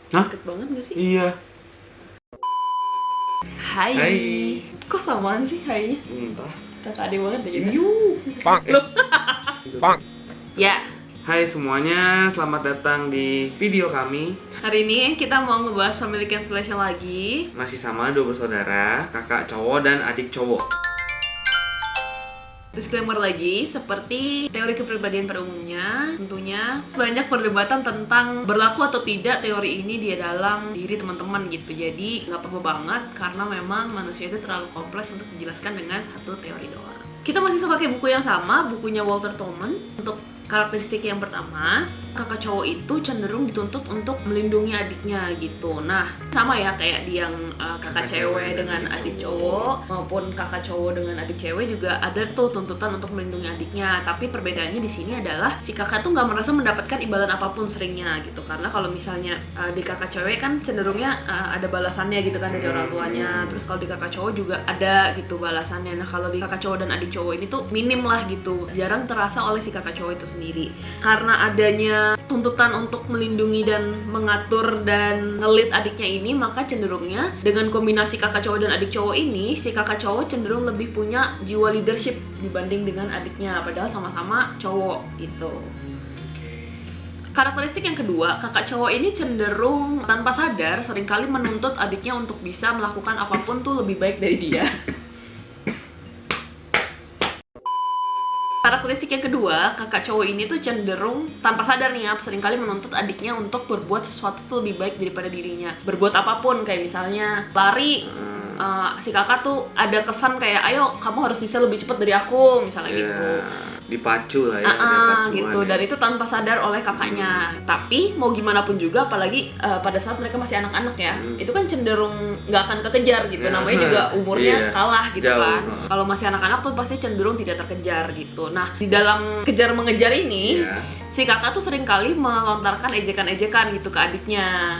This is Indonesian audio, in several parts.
Hah? Deket banget gak sih? Iya. Hai. Hai. Kok samaan sih hai? Entah. Kakak adik banget ya kita. Iyu. Ya, Hai semuanya, selamat datang di video kami. hari ini kita mau ngebahas family cancellation lagi. Masih sama dua bersaudara, kakak cowok dan adik cowok. Disclaimer lagi, seperti teori kepribadian pada umumnya, tentunya banyak perdebatan tentang berlaku atau tidak teori ini di dalam diri teman-teman gitu. Jadi nggak apa-apa banget karena memang manusia itu terlalu kompleks untuk dijelaskan dengan satu teori doang. Kita masih pakai buku yang sama, bukunya Walter Tolman. Untuk karakteristik yang pertama, kakak cowok itu cenderung dituntut untuk melindungi adiknya gitu. Nah, sama ya kayak di yang kakak cewek dengan adik cowok maupun kakak cowok dengan adik cewek juga ada tuh tuntutan untuk melindungi adiknya. Tapi perbedaannya di sini adalah si kakak tuh nggak merasa mendapatkan imbalan apapun seringnya gitu. Karena kalau misalnya di kakak cewek kan cenderungnya ada balasannya gitu kan dari orang tuanya. Terus kalau di kakak cowok juga ada gitu balasannya. Nah, kalau di kakak cowok dan adik cowok ini tuh minim lah gitu. Jarang terasa oleh si kakak cowok itu sendiri. Karena adanya tuntutan untuk melindungi dan mengatur dan ngelit adiknya ini, maka cenderungnya dengan kombinasi kakak cowok dan adik cowok ini, si kakak cowok cenderung lebih punya jiwa leadership dibanding dengan adiknya, padahal sama-sama cowok gitu. Karakteristik yang kedua, kakak cowok ini cenderung tanpa sadar seringkali menuntut adiknya untuk bisa melakukan apapun tuh lebih baik dari dia. Karakteristik yang kedua, kakak cowok ini tuh cenderung tanpa sadar nih ya, seringkali menuntut adiknya untuk berbuat sesuatu tuh lebih baik daripada dirinya. Berbuat apapun, kayak misalnya lari, si kakak tuh ada kesan kayak, ayo kamu harus bisa lebih cepat dari aku, misalnya gitu. Dipacu lah ya, ada pacuan Gitu, ya. dan itu tanpa sadar oleh kakaknya. Tapi mau gimana pun juga, apalagi pada saat mereka masih anak-anak ya, itu kan cenderung nggak akan kekejar gitu. Namanya juga umurnya Iya, kalah gitu jauh. kan. Kalau masih anak-anak tuh pasti cenderung tidak terkejar gitu. Nah, di dalam kejar mengejar ini, Iya. si kakak tuh seringkali melontarkan ejekan-ejekan gitu ke adiknya.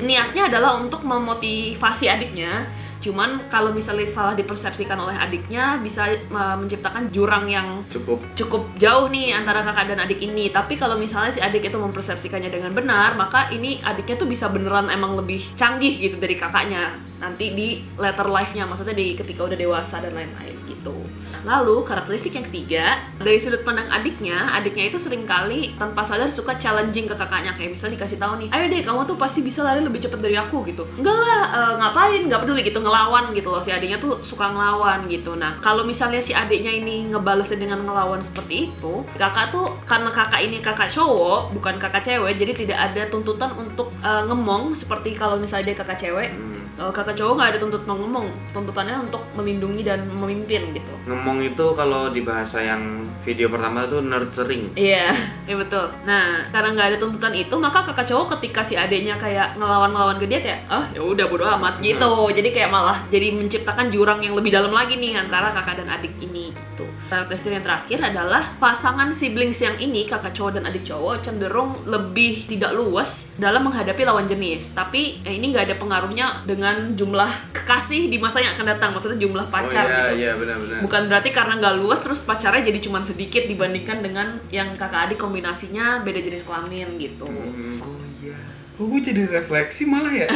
Niatnya adalah untuk memotivasi adiknya. Cuman kalau misalnya salah dipersepsikan oleh adiknya, bisa menciptakan jurang yang cukup jauh nih antara kakak dan adik ini. Tapi kalau misalnya si adik itu mempersepsikannya dengan benar, maka ini adiknya tuh bisa beneran emang lebih canggih gitu dari kakaknya nanti di later life-nya, maksudnya di ketika udah dewasa dan lain-lain gitu. Lalu karakteristik yang ketiga, dari sudut pandang adiknya itu seringkali tanpa sadar suka challenging ke kakaknya, kayak misalnya dikasih tahu nih, ayo deh kamu tuh pasti bisa lari lebih cepat dari aku gitu. Enggak lah, ngapain, nggak peduli gitu, ngelawan gitu loh. Si adiknya tuh suka ngelawan gitu. Nah, kalau misalnya si adiknya ini ngebalesnya dengan ngelawan seperti itu, kakak tuh, karena kakak ini kakak cowok bukan kakak cewek, jadi tidak ada tuntutan untuk ngemong seperti kalau misalnya dia kakak cewek. Kakak cowok nggak ada tuntutan ngomong, tuntutannya untuk melindungi dan memimpin gitu. Ngomong itu kalau di bahasa yang video pertama itu nurturing. Iya, iya betul. Nah, karena nggak ada tuntutan itu, maka kakak cowok ketika si adeknya kayak ngelawan-ngelawan ke dia kayak, ya udah bodo amat gitu. Jadi kayak malah jadi menciptakan jurang yang lebih dalam lagi nih antara kakak dan adik ini gitu. Karakteristik yang terakhir adalah pasangan siblings yang ini, kakak cowok dan adik cowok, cenderung lebih tidak luas dalam menghadapi lawan jenis. Tapi ini nggak ada pengaruhnya dengan jumlah kekasih di masa yang akan datang, maksudnya jumlah pacar gitu. Iya, benar-benar. Bukan berarti karena nggak luas terus pacarnya jadi cuma sedikit dibandingkan dengan yang kakak adik kombinasinya beda jenis kelamin gitu. Oh iya. Kok gue jadi refleksi malah ya?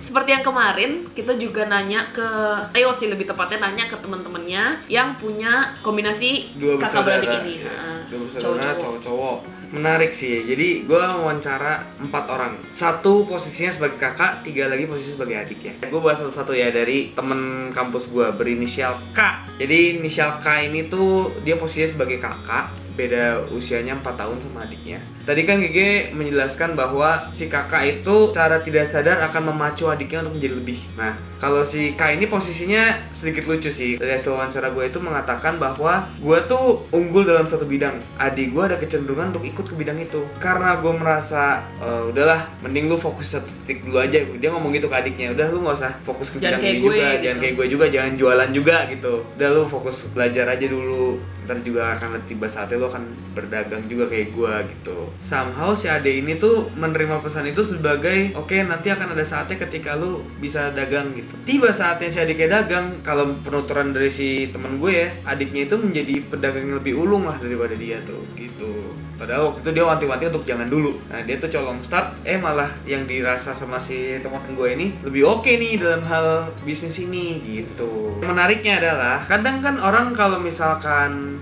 Seperti yang kemarin, kita juga nanya ke Theo sih, lebih tepatnya nanya ke teman-temannya yang punya kombinasi Dua kakak bersaudara. beradik ini. Ya. Dua bersaudara cowok-cowok. Menarik sih. Jadi gue wawancara 4 orang. Satu posisinya sebagai kakak, 3 lagi posisi sebagai adik ya. Gue bahas satu-satu ya dari temen kampus gue berinisial K. Jadi inisial K ini tuh dia posisinya sebagai kakak, beda usianya 4 tahun sama adiknya. Tadi kan Gege menjelaskan bahwa si kakak itu secara tidak sadar akan memacu adiknya untuk menjadi lebih. Nah, kalau si K ini posisinya sedikit lucu sih. Dari hasil wawancara gue itu mengatakan bahwa gue tuh unggul dalam satu bidang. Adik gue ada kecenderungan untuk ikut ke bidang itu. Karena gue merasa, udahlah, mending lu fokus satu titik dulu aja. Dia ngomong gitu ke adiknya, udah lu gak usah fokus ke bidang ini juga. Jangan kayak gue juga, jangan jualan juga gitu. Udah lu fokus belajar aja dulu. Ntar juga akan tiba saatnya lu akan berdagang juga kayak gue gitu. Somehow si Ade ini tuh menerima pesan itu sebagai oke, nanti akan ada saatnya ketika lu bisa dagang gitu. Tiba saatnya si adiknya dagang, kalau penuturan dari si teman gue ya, adiknya itu menjadi pedagang yang lebih ulung lah daripada dia tuh gitu. Padahal waktu itu dia wanti-wanti untuk jangan dulu. Nah dia tuh colong start, malah yang dirasa sama si teman gue ini lebih oke nih dalam hal bisnis ini gitu. Menariknya adalah kadang kan orang kalau misalkan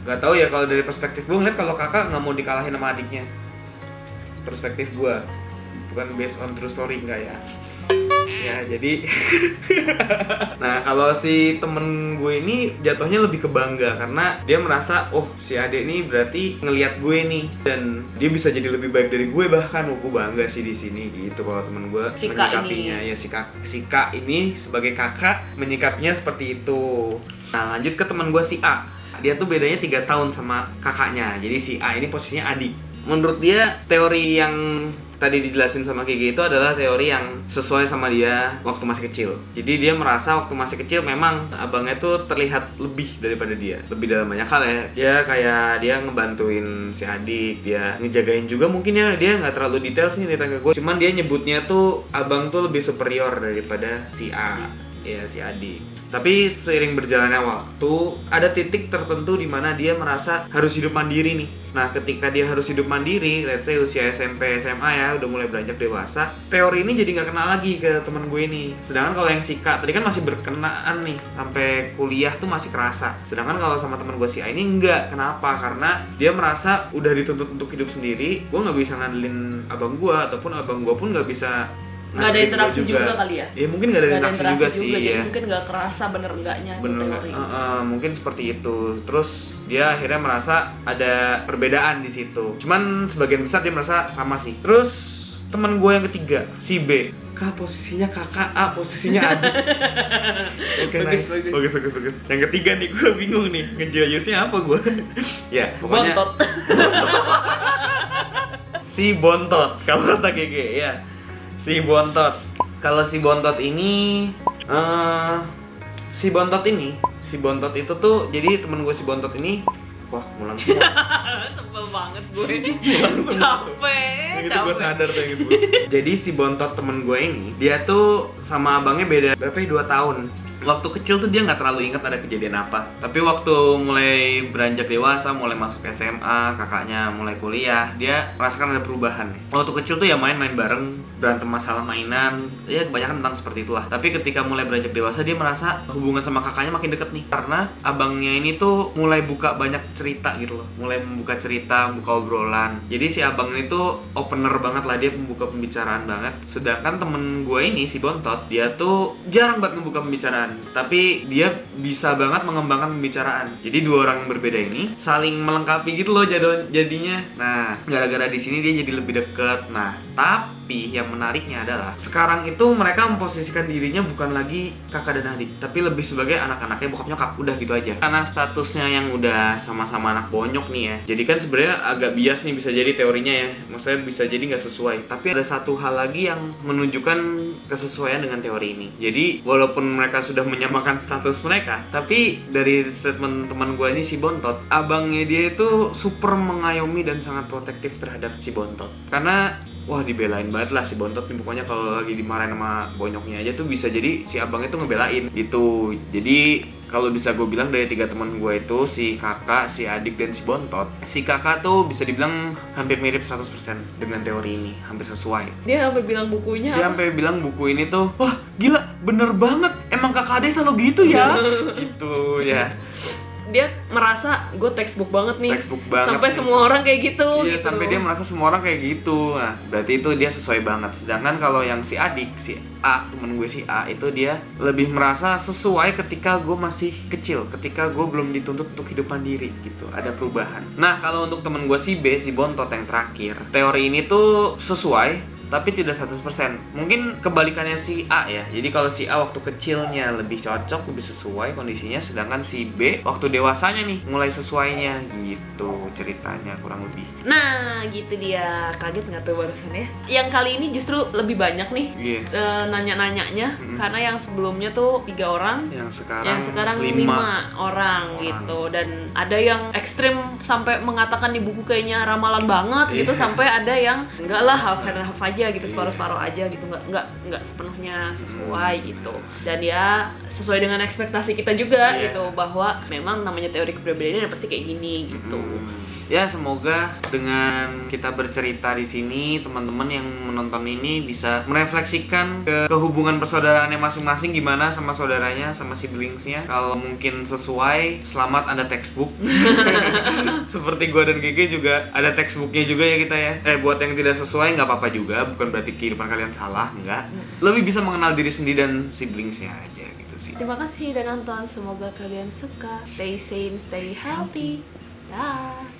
nggak tahu ya, kalau dari perspektif gue ngeliat kalau kakak nggak mau dikalahin sama adiknya. Perspektif gue, bukan based on true story enggak ya. Ya jadi nah kalau si temen gue ini jatuhnya lebih ke bangga karena dia merasa oh si adek ini berarti ngelihat gue nih dan dia bisa jadi lebih baik dari gue, bahkan gue bangga sih di sini gitu. Kalau temen gue Si Kak menyikapinya ya si Kak ini sebagai kakak menyikapinya seperti itu. Nah lanjut ke temen gue si A, dia tuh bedanya 3 tahun sama kakaknya, jadi si A ini posisinya adik. Menurut dia teori yang tadi dijelasin sama Gigi itu adalah teori yang sesuai sama dia waktu masih kecil. Jadi dia merasa waktu masih kecil memang abangnya tuh terlihat lebih daripada dia, lebih dalam banyak hal ya. Dia kayak dia ngebantuin si adik, dia ngejagain juga mungkin ya. Dia nggak terlalu detail sih cerita ke gue, cuman dia nyebutnya tuh abang tuh lebih superior daripada si A, ya si adik. Tapi seiring berjalannya waktu, ada titik tertentu di mana dia merasa harus hidup mandiri nih. Nah, ketika dia harus hidup mandiri, let's say usia SMP, SMA ya, udah mulai beranjak dewasa, teori ini jadi nggak kena lagi ke teman gue ini. Sedangkan kalau yang si Kak tadi kan masih berkenaan nih, sampai kuliah tuh masih kerasa. Sedangkan kalau sama teman gue si A ini enggak. Kenapa? Karena dia merasa udah dituntut untuk hidup sendiri. Gue nggak bisa ngandelin abang gue, ataupun abang gue pun nggak bisa. Nggak ada interaksi juga kali ya? Ya mungkin nggak ada interaksi juga sih jadi ya. mungkin nggak kerasa bener enggaknya teori. Mungkin seperti itu. Terus dia akhirnya merasa ada perbedaan di situ. Cuman sebagian besar dia merasa sama sih. Terus teman gue yang ketiga, si B. Kak posisinya kakak, A posisinya adik. Oke, nice. Bagus. Yang ketiga nih gue bingung nih, ngejayusnya apa gue? Ya, pokoknya Bontot. Si Bontot kalau kata GG ya. Si Bontot. Kalau si Bontot ini si Bontot itu tuh jadi temen gue si Bontot ini mulang semua. Sebel banget gue. Capek. Itu gue sadar tuh yang itu. Jadi si Bontot temen gue ini, dia tuh sama abangnya beda berapa ya, 2 tahun. Waktu kecil tuh dia nggak terlalu ingat ada kejadian apa. Tapi waktu mulai beranjak dewasa, mulai masuk SMA, kakaknya mulai kuliah, dia merasakan ada perubahan. Waktu kecil tuh ya main-main bareng, berantem masalah mainan, ya kebanyakan tentang seperti itulah. Tapi ketika mulai beranjak dewasa, dia merasa hubungan sama kakaknya makin deket nih. Karena abangnya ini tuh mulai buka banyak cerita gitu loh, mulai membuka cerita, membuka obrolan. Jadi si abang ini tuh opener banget lah, dia membuka pembicaraan banget. Sedangkan temen gue ini si Bontot, dia tuh jarang banget membuka pembicaraan. Tapi dia bisa banget mengembangkan pembicaraan. Jadi 2 orang yang berbeda ini saling melengkapi gitu loh jadinya. Nah, gara-gara di sini dia jadi lebih deket. Nah, tapi yang menariknya adalah sekarang itu mereka memposisikan dirinya bukan lagi kakak dan adik, tapi lebih sebagai anak-anaknya bokap nyokap, udah gitu aja. Karena statusnya yang udah sama-sama anak bonyok nih ya. Jadi kan sebenarnya agak bias nih bisa jadi teorinya ya. Maksudnya bisa jadi nggak sesuai. Tapi ada satu hal lagi yang menunjukkan kesesuaian dengan teori ini. Jadi walaupun mereka sudah menyamakan status mereka, tapi dari statement teman gue ini si Bontot, abangnya dia itu super mengayomi dan sangat protektif terhadap si Bontot. Karena wah dibelain banget lah si Bontot nih, pokoknya kalau lagi dimarahin sama bonyoknya aja tuh bisa jadi si abangnya tuh ngebelain gitu. Jadi kalau bisa gue bilang dari 3 teman gue itu, si kakak, si adik, dan si Bontot, si kakak tuh bisa dibilang hampir mirip 100% dengan teori ini, hampir sesuai. Dia sampai bilang bukunya. Dia sampai bilang buku ini tuh, wah gila bener banget, emang kakak adik selalu gitu ya. Gitu ya. Dia merasa gue textbook banget nih. Textbook banget sampai nih, semua orang kayak gitu. Iya, gitu. sampai dia merasa semua orang kayak gitu. Nah, berarti itu dia sesuai banget. Sedangkan kalau yang si adik, si A, temen gue si A, itu dia lebih merasa sesuai ketika gue masih kecil, ketika gue belum dituntut untuk hidup mandiri gitu. Ada perubahan. Nah, kalau untuk temen gue si B, si Bontot yang terakhir, teori ini tuh sesuai tapi tidak 100%. Mungkin kebalikannya si A ya. Jadi kalau si A waktu kecilnya lebih cocok, lebih sesuai kondisinya, sedangkan si B waktu dewasanya nih mulai sesuainya gitu ceritanya kurang lebih. Nah, gitu dia. Kaget nggak tuh barusan ya? Yang kali ini justru lebih banyak nih nanya-nanyanya. Karena yang sebelumnya tuh 3 orang, yang sekarang 5 orang gitu. Dan ada yang ekstrim sampai mengatakan di buku kayaknya ramalan banget gitu, sampai ada yang enggak lah, half and half aja gitu, separuh-separuh aja gitu, nggak sepenuhnya sesuai gitu. Dan ya sesuai dengan ekspektasi kita juga gitu, bahwa memang namanya teori kepribadian pasti kayak gini gitu. Ya semoga dengan kita bercerita di sini teman-teman yang menonton ini bisa merefleksikan ke hubungan persaudaraannya masing-masing gimana sama saudaranya sama siblingsnya. Kalau mungkin sesuai, selamat ada textbook. Seperti gua dan Gigi juga ada textbooknya juga ya kita ya. Buat yang tidak sesuai nggak apa-apa juga, bukan berarti kehidupan kalian salah, enggak. Lebih bisa mengenal diri sendiri dan siblingsnya aja gitu sih. Terima kasih udah nonton, semoga kalian suka. Stay sane, stay healthy. Dah.